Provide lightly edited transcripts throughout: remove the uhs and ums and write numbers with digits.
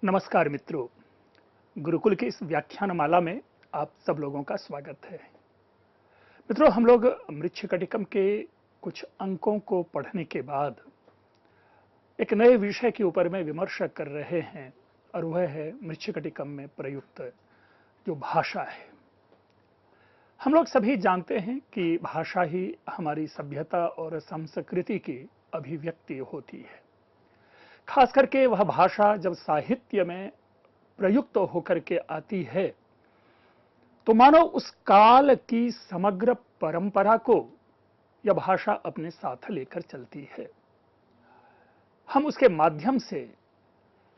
नमस्कार मित्रों, गुरुकुल की इस व्याख्यानमाला में आप सब लोगों का स्वागत है। मित्रों, हम लोग मृच्छकटिकम के कुछ अंकों को पढ़ने के बाद एक नए विषय के ऊपर में विमर्श कर रहे हैं और वह है मृच्छकटिकम में प्रयुक्त जो भाषा है। हम लोग सभी जानते हैं कि भाषा ही हमारी सभ्यता और संस्कृति की अभिव्यक्ति होती है। खास करके वह भाषा जब साहित्य में प्रयुक्त होकर के आती है तो मानो उस काल की समग्र परंपरा को यह भाषा अपने साथ लेकर चलती है। हम उसके माध्यम से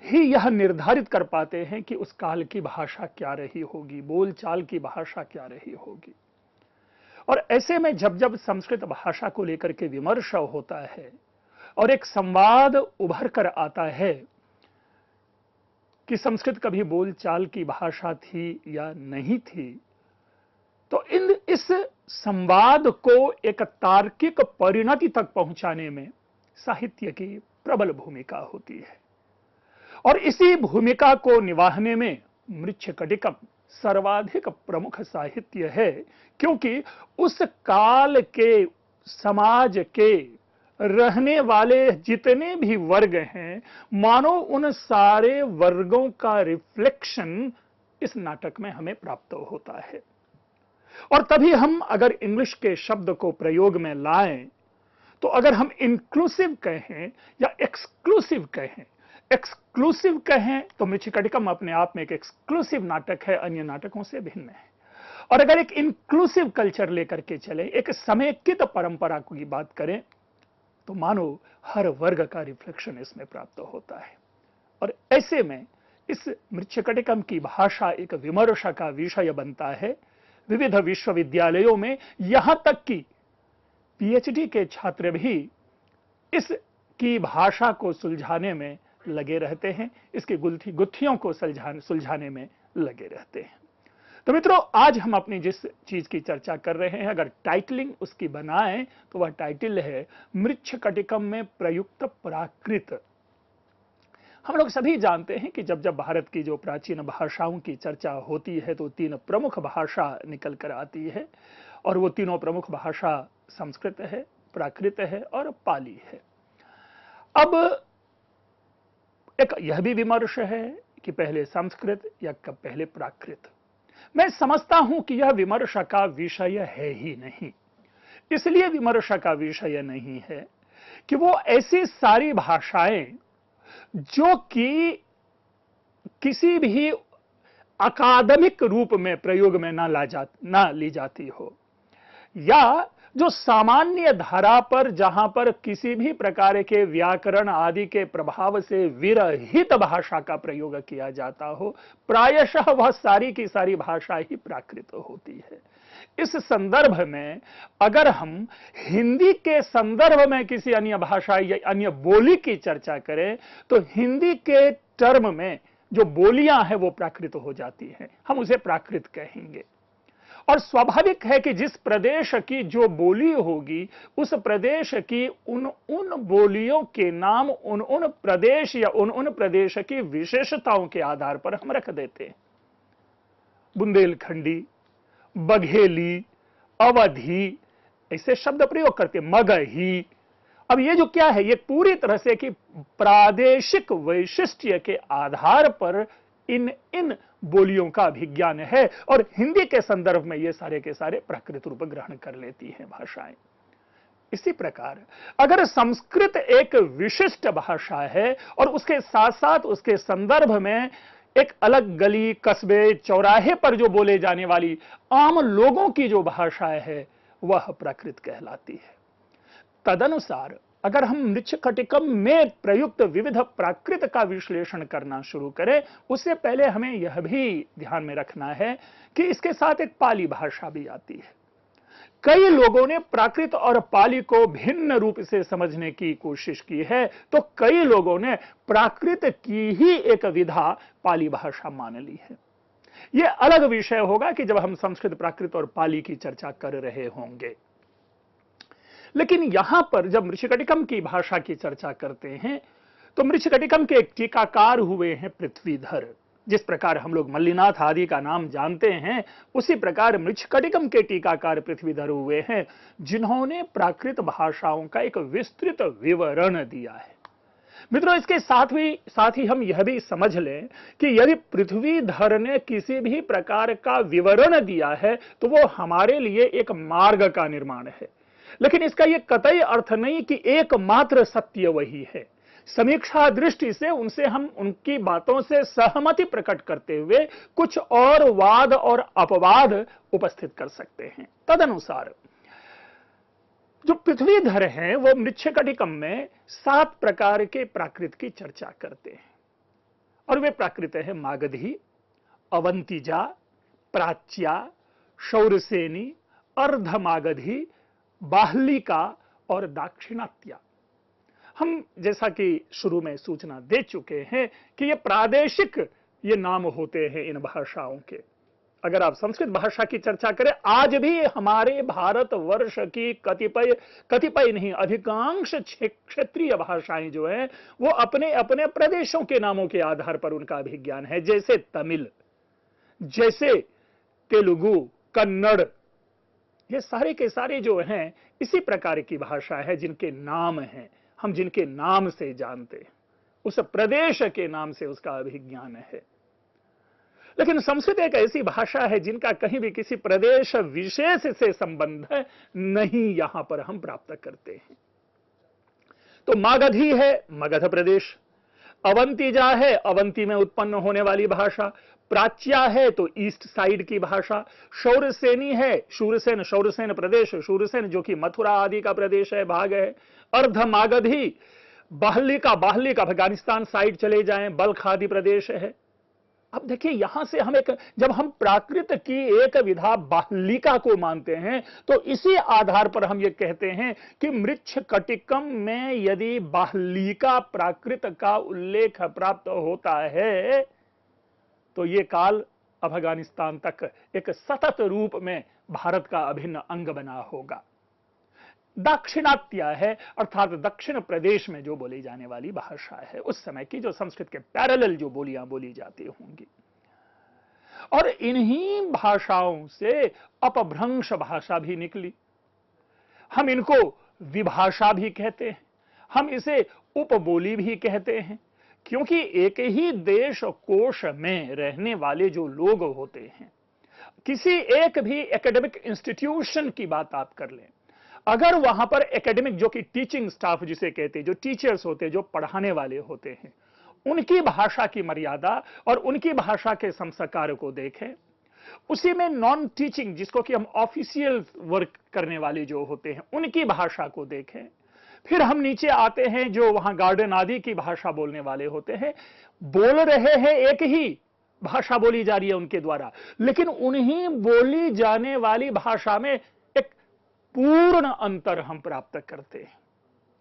ही यह निर्धारित कर पाते हैं कि उस काल की भाषा क्या रही होगी, बोलचाल की भाषा क्या रही होगी। और ऐसे में जब जब संस्कृत भाषा को लेकर के विमर्श होता है और एक संवाद उभर कर आता है कि संस्कृत कभी बोलचाल की भाषा थी या नहीं थी, तो इस संवाद को एक तार्किक परिणति तक पहुंचाने में साहित्य की प्रबल भूमिका होती है। और इसी भूमिका को निभाने में मृच्छकटिकम सर्वाधिक प्रमुख साहित्य है, क्योंकि उस काल के समाज के रहने वाले जितने भी वर्ग हैं, मानो उन सारे वर्गों का रिफ्लेक्शन इस नाटक में हमें प्राप्त होता है। और तभी हम अगर इंग्लिश के शब्द को प्रयोग में लाएं तो अगर हम इंक्लूसिव कहें या एक्सक्लूसिव कहें तो मृच्छकटिकम अपने आप में एक एक्सक्लूसिव नाटक है, अन्य नाटकों से भिन्न है। और अगर एक इंक्लूसिव कल्चर लेकर के चले, एक समेकित परंपरा की बात करें, तो मानो हर वर्ग का रिफ्लेक्शन इसमें प्राप्त होता है। और ऐसे में इस मृच्छकटिकम की भाषा एक विमर्श का विषय बनता है। विविध विश्वविद्यालयों में यहां तक कि पीएचडी के छात्र भी इसकी भाषा को सुलझाने में लगे रहते हैं, इसकी गुत्थियों को सुलझाने में लगे रहते हैं। तो मित्रों, आज हम अपनी जिस चीज की चर्चा कर रहे हैं, अगर टाइटलिंग उसकी बनाएं तो वह टाइटल है मृच्छकटिकम में प्रयुक्त प्राकृत। हम लोग सभी जानते हैं कि जब जब भारत की जो प्राचीन भाषाओं की चर्चा होती है तो तीन प्रमुख भाषा निकल कर आती है, और वो तीनों प्रमुख भाषा संस्कृत है, प्राकृत है और पाली है। अब एक यह भी विमर्श है कि पहले संस्कृत या कब पहले प्राकृत। मैं समझता हूं कि यह विमर्श का विषय है ही नहीं। इसलिए विमर्श का विषय नहीं है कि वो ऐसी सारी भाषाएं जो कि किसी भी अकादमिक रूप में प्रयोग में ना ली जाती हो, या जो सामान्य धारा पर जहां पर किसी भी प्रकार के व्याकरण आदि के प्रभाव से विरहित भाषा का प्रयोग किया जाता हो, प्रायशः वह सारी की सारी भाषा ही प्राकृत होती है। इस संदर्भ में अगर हम हिंदी के संदर्भ में किसी अन्य भाषा या अन्य बोली की चर्चा करें तो हिंदी के टर्म में जो बोलियां हैं वो प्राकृत हो जाती हैं, हम उसे प्राकृत कहेंगे। और स्वाभाविक है कि जिस प्रदेश की जो बोली होगी उस प्रदेश की उन बोलियों के नाम उन प्रदेश या उन प्रदेश की विशेषताओं के आधार पर हम रख देते हैं। बुंदेलखंडी, बघेली, अवधी, ऐसे शब्द प्रयोग करते, मगही। अब ये जो क्या है, ये पूरी तरह से कि प्रादेशिक वैशिष्ट्य के आधार पर इन बोलियों का अभिज्ञान है, और हिंदी के संदर्भ में ये सारे के सारे प्राकृत रूप ग्रहण कर लेती हैं भाषाएं। इसी प्रकार अगर संस्कृत एक विशिष्ट भाषा है और उसके साथ साथ उसके संदर्भ में एक अलग गली, कस्बे, चौराहे पर जो बोले जाने वाली आम लोगों की जो भाषा है वह प्राकृत कहलाती है। तदनुसार अगर हम मृच्छकटिकम में प्रयुक्त विविध प्राकृत का विश्लेषण करना शुरू करें, उससे पहले हमें यह भी ध्यान में रखना है कि इसके साथ एक पाली भाषा भी आती है। कई लोगों ने प्राकृत और पाली को भिन्न रूप से समझने की कोशिश की है, तो कई लोगों ने प्राकृत की ही एक विधा पाली भाषा मान ली है। यह अलग विषय होगा कि जब हम संस्कृत, प्राकृत और पाली की चर्चा कर रहे होंगे। लेकिन यहां पर जब मृच्छकटिकम की भाषा की चर्चा करते हैं तो मृच्छकटिकम के एक टीकाकार हुए हैं पृथ्वीधर। जिस प्रकार हम लोग मल्लीनाथ आदि का नाम जानते हैं, उसी प्रकार मृच्छकटिकम के टीकाकार पृथ्वीधर हुए हैं, जिन्होंने प्राकृत भाषाओं का एक विस्तृत विवरण दिया है। मित्रों, इसके साथ ही हम यह भी समझ लें कि यदि पृथ्वीधर ने किसी भी प्रकार का विवरण दिया है तो वो हमारे लिए एक मार्ग का निर्माण है, लेकिन इसका यह कतई अर्थ नहीं कि एकमात्र सत्य वही है। समीक्षा दृष्टि से उनसे हम उनकी बातों से सहमति प्रकट करते हुए कुछ और वाद और अपवाद उपस्थित कर सकते हैं। तदनुसार जो पृथ्वीधर हैं वो मृच्छकटिकम में 7 प्रकार के प्राकृत की चर्चा करते हैं, और वे प्राकृत है मागधी, अवंतिजा, प्राच्या, शौरसेनी, अर्धमागधी, बाह्लिका और दाक्षिणात्या। हम जैसा कि शुरू में सूचना दे चुके हैं कि ये प्रादेशिक ये नाम होते हैं इन भाषाओं के। अगर आप संस्कृत भाषा की चर्चा करें, आज भी हमारे भारतवर्ष की कतिपय नहीं, अधिकांश क्षेत्रीय भाषाएं जो हैं वो अपने अपने प्रदेशों के नामों के आधार पर उनका अभिज्ञान है। जैसे तमिल, जैसे तेलुगु, कन्नड़, ये सारे के सारे जो हैं इसी प्रकार की भाषा है जिनके नाम हैं, हम जिनके नाम से जानते हैं, उस प्रदेश के नाम से उसका अभिज्ञान है। लेकिन संस्कृत एक ऐसी भाषा है जिनका कहीं भी किसी प्रदेश विशेष से संबंध नहीं यहां पर हम प्राप्त करते हैं। तो मागधी है मगध प्रदेश, अवंतिजा है अवंती में उत्पन्न होने वाली भाषा, प्राच्या है तो ईस्ट साइड की भाषा, शौरसेनी है शौरसेन प्रदेश, शूरसेन जो कि मथुरा आदि का प्रदेश है, भाग है, अर्धमागधी, बाह्लिका अफगानिस्तान साइड चले जाएं, बल्ख आदि प्रदेश है। अब देखिए यहां से हम जब हम प्राकृत की एक विधा बाह्लिका को मानते हैं तो इसी आधार पर हम ये कहते हैं कि मृच्छकटिकम में यदि बाह्लिका प्राकृत का उल्लेख प्राप्त होता है तो ये काल अफगानिस्तान तक एक सतत रूप में भारत का अभिन्न अंग बना होगा। दाक्षिणात्य है अर्थात दक्षिण प्रदेश में जो बोली जाने वाली भाषा है, उस समय की जो संस्कृत के पैरेलल जो बोलियां बोली जाती होंगी। और इन्हीं भाषाओं से अपभ्रंश भाषा भी निकली। हम इनको विभाषा भी कहते हैं, हम इसे उपबोली भी कहते हैं, क्योंकि एक ही देश कोश में रहने वाले जो लोग होते हैं, किसी एक भी एकेडमिक इंस्टीट्यूशन की बात आप कर लें, अगर वहां पर एकेडमिक जो कि टीचिंग स्टाफ जिसे कहते हैं, जो टीचर्स होते हैं, जो पढ़ाने वाले होते हैं, उनकी भाषा की मर्यादा और उनकी भाषा के संस्कार को देखें, उसी में नॉन टीचिंग जिसको कि हम ऑफिशियल वर्क करने वाले जो होते हैं उनकी भाषा को देखें, फिर हम नीचे आते हैं जो वहां गार्डन आदि की भाषा बोलने वाले होते हैं, बोल रहे हैं एक ही भाषा बोली जा रही है उनके द्वारा, लेकिन उन्हीं बोली जाने वाली भाषा में एक पूर्ण अंतर हम प्राप्त करते हैं,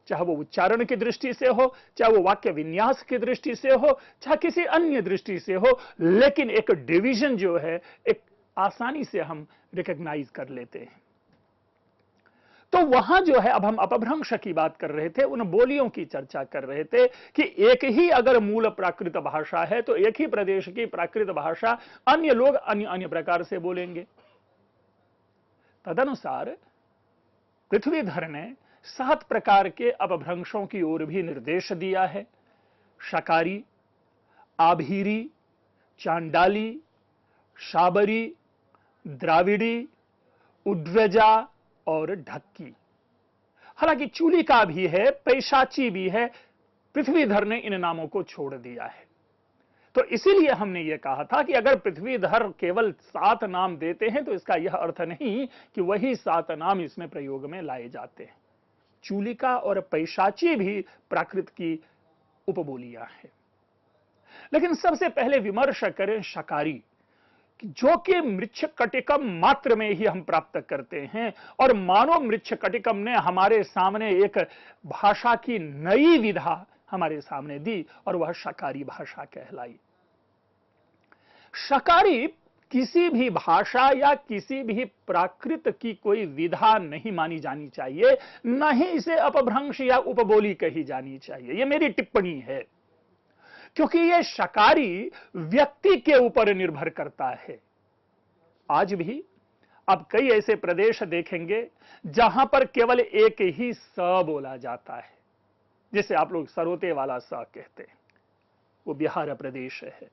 चाहे वो उच्चारण की दृष्टि से हो, चाहे वो वाक्य विन्यास की दृष्टि से हो, चाहे किसी अन्य दृष्टि से हो, लेकिन एक डिवीजन जो है एक आसानी से हम रिकॉग्नाइज कर लेते हैं। तो वहां जो है, अब हम अपभ्रंश की बात कर रहे थे, उन बोलियों की चर्चा कर रहे थे कि एक ही अगर मूल प्राकृत भाषा है तो एक ही प्रदेश की प्राकृत भाषा अन्य लोग अन्य अन्य प्रकार से बोलेंगे। तदनुसार पृथ्वीधर ने 7 प्रकार के अपभ्रंशों की ओर भी निर्देश दिया है। शकारी, आभीरी, चांडाली, शाबरी, द्राविड़ी, उड्रजा और ढक्की। हालांकि चूलिका भी है, पैशाची भी है, पृथ्वीधर ने इन नामों को छोड़ दिया है। तो इसीलिए हमने यह कहा था कि अगर पृथ्वीधर केवल 7 नाम देते हैं तो इसका यह अर्थ नहीं कि वही 7 नाम इसमें प्रयोग में लाए जाते हैं। चूलिका और पैशाची भी प्राकृत की उपबोलियां हैं। लेकिन सबसे पहले विमर्श करें शकारी, जो कि मृच्छकटिकम मात्र में ही हम प्राप्त करते हैं, और मानो मृच्छकटिकम ने हमारे सामने एक भाषा की नई विधा हमारे सामने दी और वह शकारी भाषा कहलाई। शकारी किसी भी भाषा या किसी भी प्राकृत की कोई विधा नहीं मानी जानी चाहिए, न ही इसे अपभ्रंश या उपबोली कही जानी चाहिए। यह मेरी टिप्पणी है, क्योंकि यह शकारी व्यक्ति के ऊपर निर्भर करता है। आज भी आप कई ऐसे प्रदेश देखेंगे जहां पर केवल एक ही स बोला जाता है, जिसे आप लोग सरोते वाला स कहते हैं, वो बिहार प्रदेश है।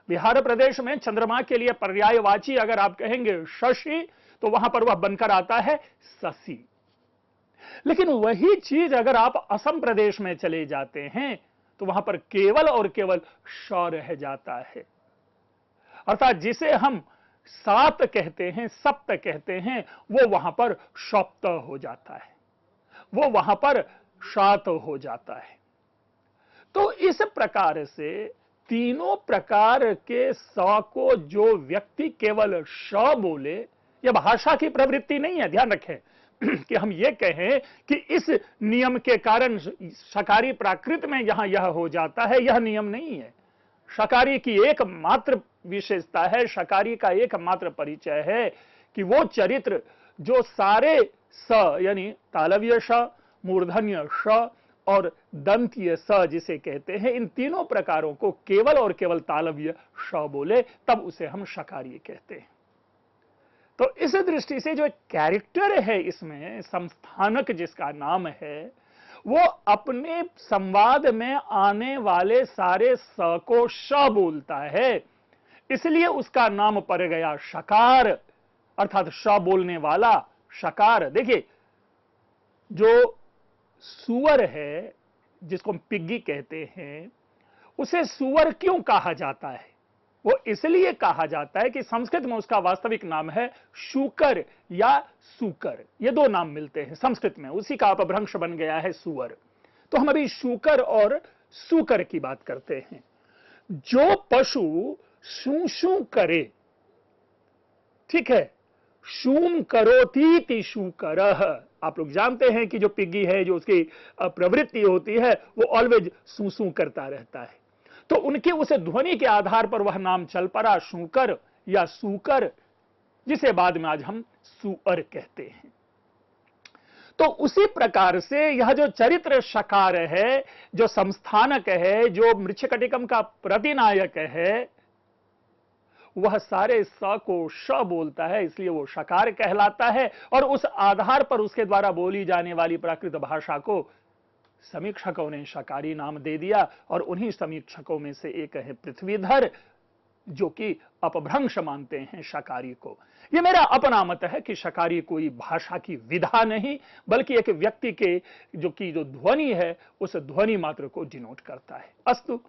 बिहार प्रदेश में चंद्रमा के लिए पर्यायवाची अगर आप कहेंगे शशि, तो वहां पर वह बनकर आता है शशि। लेकिन वही चीज अगर आप असम प्रदेश में चले जाते हैं तो वहां पर केवल और केवल श रह जाता है। अर्थात जिसे हम सात कहते हैं, सप्त कहते हैं, वो वहां पर सप्त हो जाता है, वो वहां पर सात हो जाता है। तो इस प्रकार से तीनों प्रकार के स को जो व्यक्ति केवल श बोले, यह भाषा की प्रवृत्ति नहीं है, ध्यान रखें कि हम ये कहें कि इस नियम के कारण शकारी प्राकृत में यहां यह हो जाता है, यह नियम नहीं है। शकारी की एकमात्र विशेषता है, शकारी का एकमात्र परिचय है कि वो चरित्र जो सारे स यानी तालव्य श, मूर्धन्य श और दंत्य स जिसे कहते हैं, इन तीनों प्रकारों को केवल और केवल तालव्य श बोले, तब उसे हम शकारी कहते हैं। तो इस दृष्टि से जो कैरेक्टर है इसमें, संस्थानक जिसका नाम है, वो अपने संवाद में आने वाले सारे स को श बोलता है, इसलिए उसका नाम पड़ गया शकार, अर्थात श बोलने वाला शकार। देखिए, जो सुअर है जिसको हम पिग्गी कहते हैं, उसे सुअर क्यों कहा जाता है? वो इसलिए कहा जाता है कि संस्कृत में उसका वास्तविक नाम है शूकर या सूकर, ये दो नाम मिलते हैं संस्कृत में, उसी का अपभ्रंश बन गया है सुअर। तो हम अभी शूकर और सूकर की बात करते हैं। जो पशु शू शू करे, ठीक है, शूम करोतीति शूकरः, आप लोग जानते हैं कि जो पिग्गी है, जो उसकी प्रवृत्ति होती है, वो ऑलवेज सू सू करता रहता है। तो उनके उस ध्वनि के आधार पर वह नाम चल पड़ा शूकर या सूकर, जिसे बाद में आज हम सुअर कहते हैं। तो उसी प्रकार से यह जो चरित्र शकार है, जो संस्थानक है, जो मृच्छकटिकम का प्रतिनायक है, वह सारे स को श बोलता है, इसलिए वो शकार कहलाता है। और उस आधार पर उसके द्वारा बोली जाने वाली प्राकृत भाषा को समीक्षकों ने शकारी नाम दे दिया, और उन्हीं समीक्षकों में से एक है पृथ्वीधर, जो कि अपभ्रंश मानते हैं शकारी को। यह मेरा अपना मत है कि शकारी कोई भाषा की विधा नहीं, बल्कि एक व्यक्ति के जो ध्वनि है, उस ध्वनि मात्र को डिनोट करता है। अस्तु,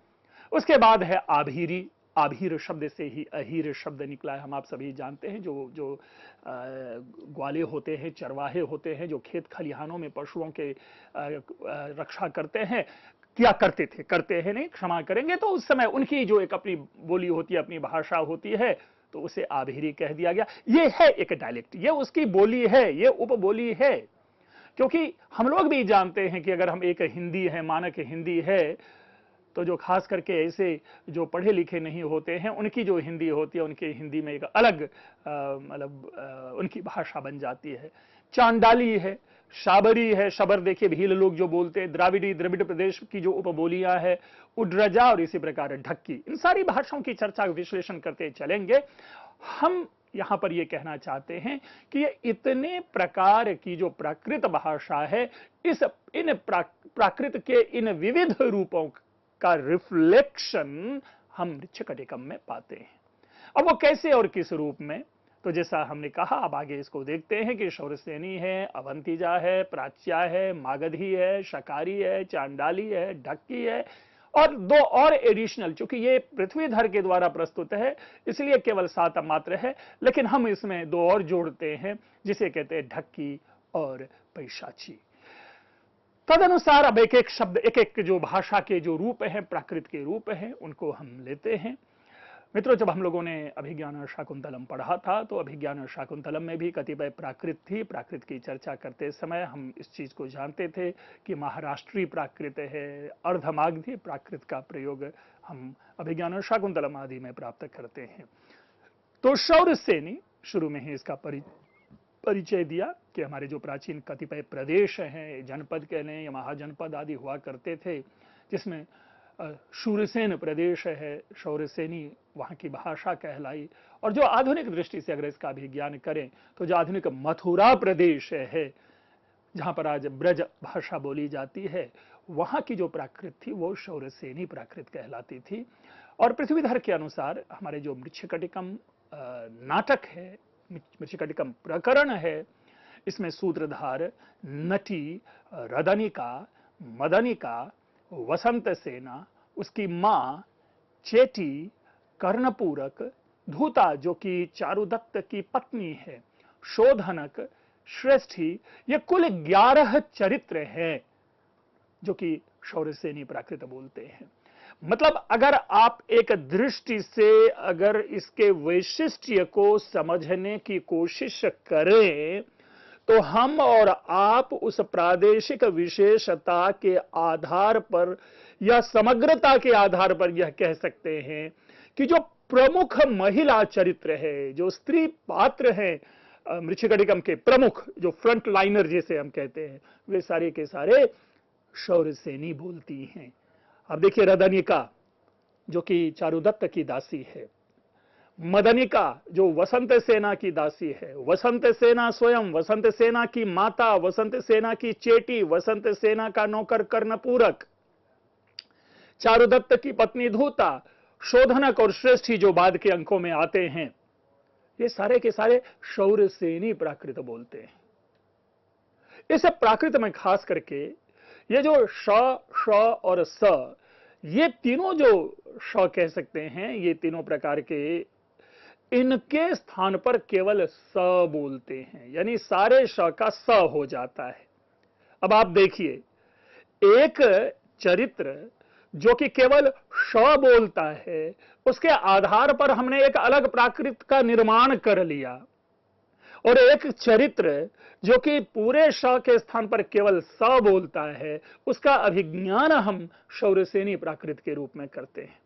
उसके बाद है आभीरी। आभीर शब्द से ही अहीर शब्द निकला है, हम आप सभी जानते हैं। जो ग्वाले होते हैं, चरवाहे होते हैं, जो खेत खलिहानों में पशुओं के रक्षा करते हैं, क्या करते थे, करते हैं नहीं, क्षमा करेंगे, तो उस समय उनकी जो एक अपनी बोली होती है, अपनी भाषा होती है, तो उसे आभीरी कह दिया गया। ये है एक डायलेक्ट, ये उसकी बोली है, ये उपबोली है। क्योंकि हम लोग भी जानते हैं कि अगर हम एक हिंदी है, मानक हिंदी है, तो जो खास करके ऐसे जो पढ़े लिखे नहीं होते हैं, उनकी जो हिंदी होती है, उनकी हिंदी में एक अलग मतलब उनकी भाषा बन जाती है। चांडाली है, शाबरी है, शबर देखिए भील लोग जो बोलते हैं, द्राविड़ी द्रविड़ प्रदेश की जो उपबोलियां है, उड्रजा, और इसी प्रकार ढक्की, इन सारी भाषाओं की चर्चा विश्लेषण करते चलेंगे। हम यहां पर यह कहना चाहते हैं कि ये इतने प्रकार की जो प्राकृत भाषा है, इन प्राकृत के इन विविध रूपों का रिफ्लेक्शन हम मृच्छकटिकम में पाते हैं। अब वो कैसे और किस रूप में, तो जैसा हमने कहा, अब आगे इसको देखते हैं कि शौरसेनी है, अवंतिजा है, प्राच्या है, मागधी है, शकारी है, चांडाली है, ढक्की है, और दो और एडिशनल, चूंकि ये पृथ्वीधर के द्वारा प्रस्तुत है इसलिए केवल 7 मात्र है, लेकिन हम इसमें 2 और जोड़ते हैं, जिसे कहते हैं ढक्की और पैशाची। तदनुसार अब एक एक शब्द, एक एक जो भाषा के जो रूप हैं, प्राकृत के रूप हैं, उनको हम लेते हैं। मित्रों, जब हम लोगों ने अभिज्ञान शाकुंतलम पढ़ा था, तो अभिज्ञान शाकुंतलम में भी कतिपय प्राकृत थी। प्राकृत की चर्चा करते समय हम इस चीज को जानते थे कि महाराष्ट्रीय प्राकृत है, अर्धमागधी प्राकृत का प्रयोग हम अभिज्ञान शाकुंतलम आदि में प्राप्त करते हैं। तो शौरसेनी शुरू में ही इसका परिचय दिया कि हमारे जो प्राचीन कतिपय प्रदेश हैं, जनपद कह लें या महाजनपद आदि हुआ करते थे, जिसमें शूरसेन प्रदेश है, शौरसेनी वहां की भाषा कहलाई। और जो आधुनिक दृष्टि से अगर इसका भी ज्ञान करें तो जो आधुनिक मथुरा प्रदेश है, जहां पर आज ब्रज भाषा बोली जाती है, वहां की जो प्राकृत थी वो शौरसेनी प्राकृत कहलाती थी। और पृथ्वीधर के अनुसार हमारे जो मृच्छकटिकम नाटक है, मृच्छकटिकम प्रकरण है, इसमें सूत्रधार, नटी, रदनिका, मदनिका, वसंत सेना, उसकी मां चेटी, कर्णपूरक, धूता जो कि चारुदत्त की पत्नी है, शोधनक, श्रेष्ठी, ये कुल 11 चरित्र हैं जो कि शौरसेनी प्राकृत बोलते हैं। मतलब अगर आप एक दृष्टि से अगर इसके वैशिष्ट्य को समझने की कोशिश करें तो हम और आप उस प्रादेशिक विशेषता के आधार पर या समग्रता के आधार पर यह कह सकते हैं कि जो प्रमुख महिला चरित्र है, जो स्त्री पात्र हैं मृच्छकटिकम के प्रमुख, जो फ्रंट लाइनर जिसे हम कहते हैं, वे सारे के सारे शौरसेनी बोलती हैं। अब देखिए, रदनिका जो कि चारुदत्त की दासी है, मदनिका जो वसंत सेना की दासी है, वसंत सेना स्वयं, वसंत सेना की माता, वसंत सेना की चेटी, वसंत सेना का नौकर कर्णपूरक, चारुदत्त की पत्नी धूता, शोधनक और श्रेष्ठी जो बाद के अंकों में आते हैं, ये सारे के सारे शौरसेनी प्राकृत बोलते हैं। इस प्राकृत में खास करके ये जो श, श और स, ये तीनों जो श कह सकते हैं, ये तीनों प्रकार के, इनके स्थान पर केवल स बोलते हैं, यानी सारे श का स हो जाता है। अब आप देखिए, एक चरित्र जो कि केवल श बोलता है, उसके आधार पर हमने एक अलग प्राकृत का निर्माण कर लिया, और एक चरित्र जो कि पूरे श के स्थान पर केवल स बोलता है, उसका अभिज्ञान हम शौरसेनी प्राकृत के रूप में करते हैं।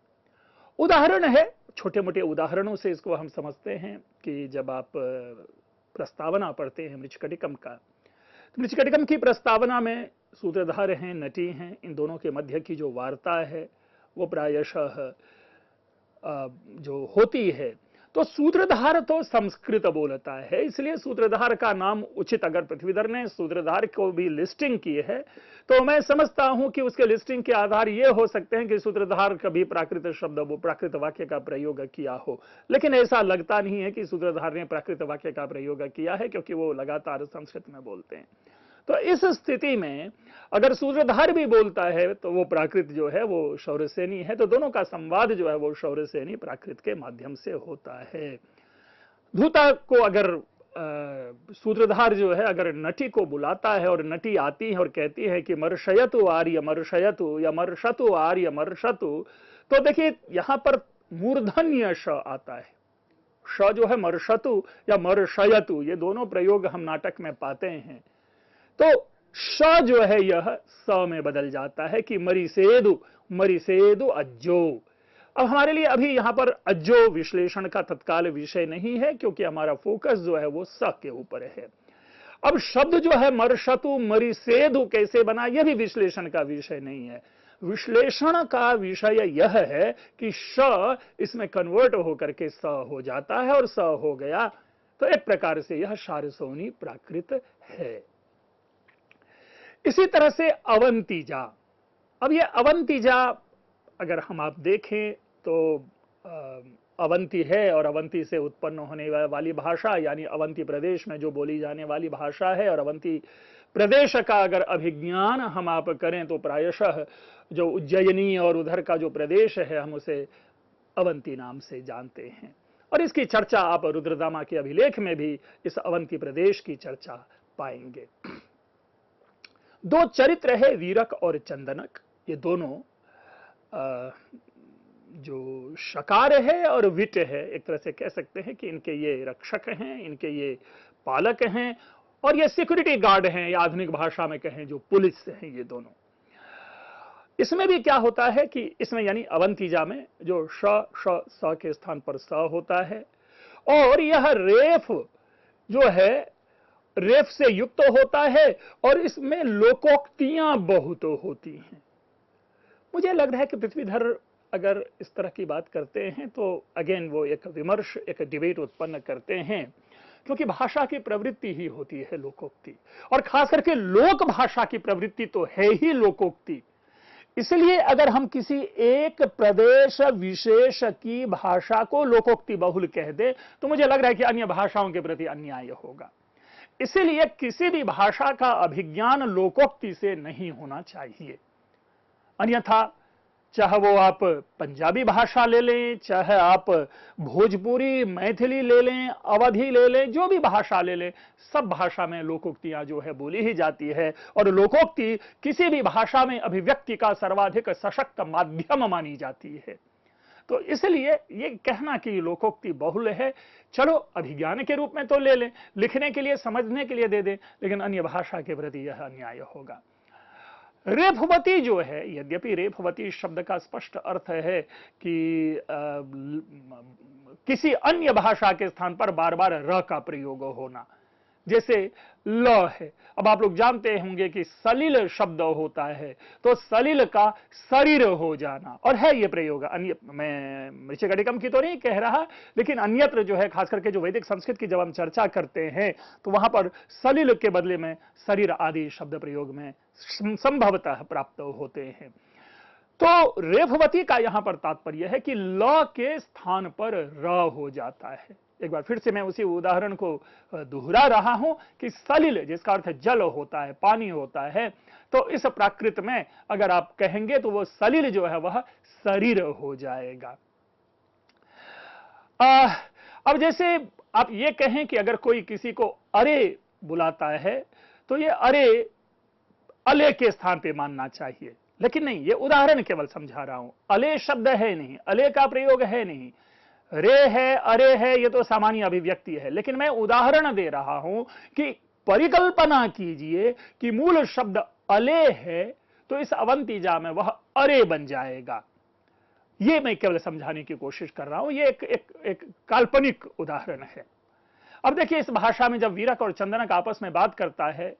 उदाहरण है, छोटे मोटे उदाहरणों से इसको हम समझते हैं कि जब आप प्रस्तावना पढ़ते हैं मृच्छकटिकम का, तो मृच्छकटिकम की प्रस्तावना में सूत्रधार हैं, नटी हैं, इन दोनों के मध्य की जो वार्ता है वो प्रायशः जो होती है, तो सूत्रधार तो संस्कृत बोलता है, इसलिए सूत्रधार का नाम उचित, अगर पृथ्वीधर ने सूत्रधार को भी लिस्टिंग की है तो मैं समझता हूं कि उसके लिस्टिंग के आधार ये हो सकते हैं कि सूत्रधार कभी प्राकृत शब्द, वो प्राकृत वाक्य का प्रयोग किया हो, लेकिन ऐसा लगता नहीं है कि सूत्रधार ने प्राकृत वाक्य का प्रयोग किया है, क्योंकि वो लगातार संस्कृत में बोलते हैं। तो इस स्थिति में अगर सूत्रधार भी बोलता है तो वो प्राकृत जो है वो शौरसेनी है, तो दोनों का संवाद जो है वो शौरसेनी प्राकृत के माध्यम से होता है। धूता को अगर सूत्रधार जो है अगर नटी को बुलाता है और नटी आती है और कहती है कि मर्शयतु आर्य मर्शयतु या मर्शतु आर्य मर्शतु, तो देखिए यहां पर मूर्धन्य श आता है। श जो है मर्शतु या मर्शयतु, ये दोनों प्रयोग हम नाटक में पाते हैं, तो श जो है यह स में बदल जाता है कि मरिसेदु, मरिसेदु अज्जो। अब हमारे लिए अभी यहां पर अज्जो विश्लेषण का तत्काल विषय नहीं है, क्योंकि हमारा फोकस जो है वो स के ऊपर है। अब शब्द जो है मर्शतु मरिसेदु कैसे बना, यह भी विश्लेषण का विषय नहीं है। विश्लेषण का विषय यह है कि श इसमें कन्वर्ट होकर के स हो जाता है, और स हो गया तो एक प्रकार से यह शौरसेनी प्राकृत है। इसी तरह से अवंतिजा। अब ये अवंतिजा अगर हम आप देखें तो अवंती है और अवंती से उत्पन्न होने वाली भाषा, यानी अवंती प्रदेश में जो बोली जाने वाली भाषा है, और अवंती प्रदेश का अगर अभिज्ञान हम आप करें तो प्रायशः जो उज्जयिनी और उधर का जो प्रदेश है हम उसे अवंती नाम से जानते हैं, और इसकी चर्चा आप रुद्रदामा के अभिलेख में भी इस अवंती प्रदेश की चर्चा पाएंगे। दो चरित्र है, वीरक और चंदनक, ये दोनों जो शकार है और विट है, एक तरह से कह सकते हैं कि इनके ये रक्षक हैं, इनके ये पालक हैं, और ये सिक्योरिटी गार्ड हैं, या आधुनिक भाषा में कहें जो पुलिस हैं, ये दोनों। इसमें भी क्या होता है कि इसमें यानी अवंतिजा में जो श श स के स्थान पर स होता है, और यह रेफ जो है रेफ से युक्त होता है और इसमें लोकोक्तियां बहुत होती हैं। मुझे लग रहा है कि पृथ्वीधर अगर इस तरह की बात करते हैं तो अगेन वो एक विमर्श, एक डिबेट उत्पन्न करते हैं, क्योंकि भाषा की प्रवृत्ति ही होती है लोकोक्ति, और खास करके लोक भाषा की प्रवृत्ति तो है ही लोकोक्ति। इसलिए अगर हम किसी एक प्रदेश विशेष की भाषा को लोकोक्ति बहुल कह दे तो मुझे लग रहा है कि अन्य भाषाओं के प्रति अन्याय होगा। इसीलिए किसी भी भाषा का अभिज्ञान लोकोक्ति से नहीं होना चाहिए। अन्यथा चाहे वो आप पंजाबी भाषा ले लें, चाहे आप भोजपुरी मैथिली ले लें, अवधी ले लें, जो भी भाषा ले लें, सब भाषा में लोकोक्तियां जो है बोली ही जाती है, और लोकोक्ति किसी भी भाषा में अभिव्यक्ति का सर्वाधिक सशक्त माध्यम मानी जाती है। तो इसलिए ये कहना कि लोकोक्ति बहुल है, चलो अभिज्ञान के रूप में तो ले लें, लिखने के लिए, समझने के लिए दे दें, लेकिन अन्य भाषा के प्रति यह अन्याय होगा। रेफवती जो है, यद्यपि रेफवती शब्द का स्पष्ट अर्थ है कि किसी अन्य भाषा के स्थान पर बार बार र का प्रयोग होना, जैसे ल है। अब आप लोग जानते होंगे कि सलिल शब्द होता है, तो सलिल का शरीर हो जाना, और है ये प्रयोग अन्य, मैं मृच्छकटिकम की तो नहीं कह रहा, लेकिन अन्यत्र जो है, खास करके जो वैदिक संस्कृत की जब हम चर्चा करते हैं तो वहां पर सलिल के बदले में शरीर आदि शब्द प्रयोग में संभवतः प्राप्त होते हैं। तो रेफवती का यहां पर तात्पर्य है कि ल के स्थान पर र हो जाता है। एक बार फिर से मैं उसी उदाहरण को दोहरा रहा हूं कि सलिल जिसका अर्थ जल होता है, पानी होता है, तो इस प्राकृत में अगर आप कहेंगे तो वो सलिल जो है वह शरीर हो जाएगा। अब जैसे आप ये कहें कि अगर कोई किसी को अरे बुलाता है तो ये अरे अले के स्थान पे मानना चाहिए, लेकिन नहीं, ये उदाहरण केवल समझा रहा हूं। अले शब्द है नहीं, अले का प्रयोग है नहीं, रे है, अरे है, ये तो सामान्य अभिव्यक्ति है, लेकिन मैं उदाहरण दे रहा हूं कि परिकल्पना कीजिए कि मूल शब्द अले है तो इस अवंतिजा में वह अरे बन जाएगा। ये मैं केवल समझाने की कोशिश कर रहा हूं, ये एक काल्पनिक उदाहरण है। अब देखिए, इस भाषा में जब वीरक और चंदनक आपस में बात करता है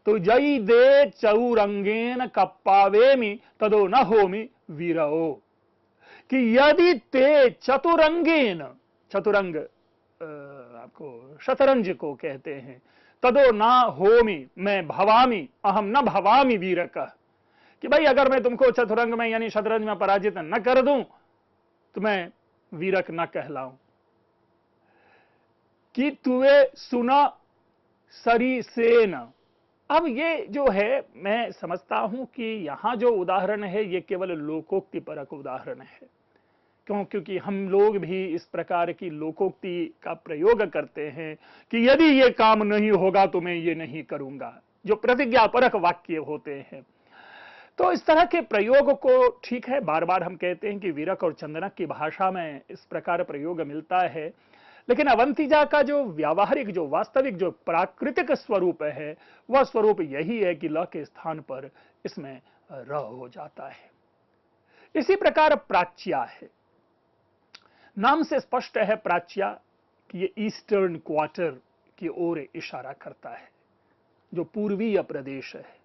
तो जई दे चौरंगेन कप्पावेमी तदो न होमी वीरो, कि यदि ते चतुरंगेन, चतुरंग आपको शतरंज को कहते हैं, तदो ना होमी, मैं भवामी, अहम न भवामी वीरक, कि भाई अगर मैं तुमको चतुरंग में यानी शतरंज में पराजित न कर दूं तो मैं वीरक न कहलाऊं। कि तुवे सुना सरी सेन। अब ये जो है, मैं समझता हूं कि यहां जो उदाहरण है ये केवल लोकोक्ति परक उदाहरण है, क्योंकि हम लोग भी इस प्रकार की लोकोक्ति का प्रयोग करते हैं कि यदि ये काम नहीं होगा तो मैं ये नहीं करूंगा, जो प्रतिज्ञापरक वाक्य होते हैं। तो इस तरह के प्रयोग को, ठीक है, बार बार हम कहते हैं कि वीरक और चंदनक की भाषा में इस प्रकार प्रयोग मिलता है, लेकिन अवंतिजा का जो व्यावहारिक, जो वास्तविक, जो प्राकृतिक स्वरूप है वह स्वरूप यही है कि ल के स्थान पर इसमें र हो जाता है। इसी प्रकार प्राच्या है, नाम से स्पष्ट है प्राच्या कि ये ईस्टर्न क्वार्टर की ओर इशारा करता है, जो पूर्वीय प्रदेश है।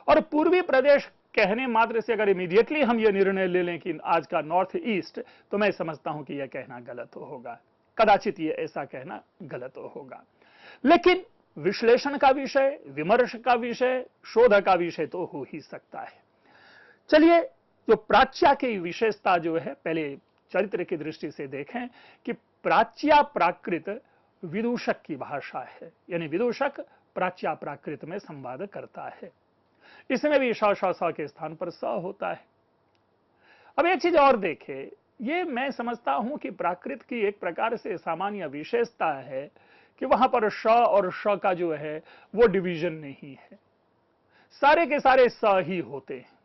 और पूर्वी प्रदेश कहने मात्र से अगर इमीडिएटली हम ये निर्णय ले लें कि आज का नॉर्थ ईस्ट, तो मैं समझता हूं कि यह कहना गलत होगा, कदाचित ये ऐसा कहना गलत होगा। लेकिन विश्लेषण का विषय, विमर्श का विषय, शोध का विषय तो हो ही सकता है। चलिए, जो प्राच्या की विशेषता जो है, पहले चरित्र की दृष्टि से देखें कि प्राच्या प्राकृत विदूषक की भाषा है, यानी विदूषक प्राच्या प्राकृत में संवाद करता है। इसमें भी श के स्थान पर स होता है। अब एक चीज और देखें, ये मैं समझता हूं कि प्राकृत की एक प्रकार से सामान्य विशेषता है कि वहां पर श और श का जो है वो डिवीजन नहीं है, सारे के सारे स ही होते हैं।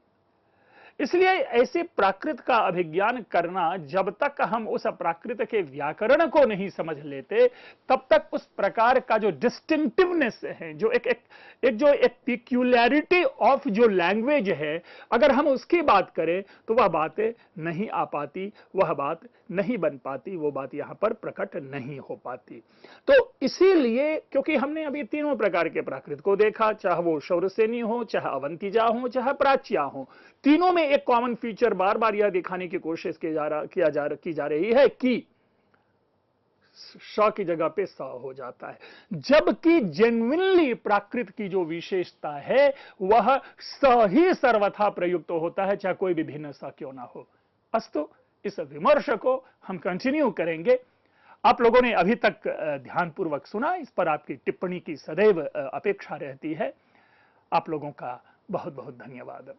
इसलिए ऐसे प्राकृत का अभिज्ञान करना, जब तक हम उस प्राकृत के व्याकरण को नहीं समझ लेते, तब तक उस प्रकार का जो डिस्टिंक्टिवनेस है, जो एक पिक्यूलैरिटी ऑफ जो लैंग्वेज है, अगर हम उसकी बात करें तो वह बातें नहीं आ पाती, वह बात नहीं बन पाती, वो बात यहां पर प्रकट नहीं हो पाती। तो इसीलिए, क्योंकि हमने अभी तीनों प्रकार के प्राकृत को देखा, चाहे वो शौरसेनी हो, चाहे अवंतिजा हो, चाहे प्राच्या हो, तीनों में एक कॉमन फीचर बार बार यह दिखाने की कोशिश की जा रही है कि श की जगह पे स हो जाता है, जबकि जेन्युइनली प्राकृत की जो विशेषता है वह स ही सर्वथा प्रयुक्त होता है, चाहे कोई भी भिन्न स क्यों ना हो। अस्तु, इस विमर्श को हम कंटिन्यू करेंगे। आप लोगों ने अभी तक ध्यानपूर्वक सुना, इस पर आपकी टिप्पणी की सदैव अपेक्षा रहती है। आप लोगों का बहुत बहुत धन्यवाद।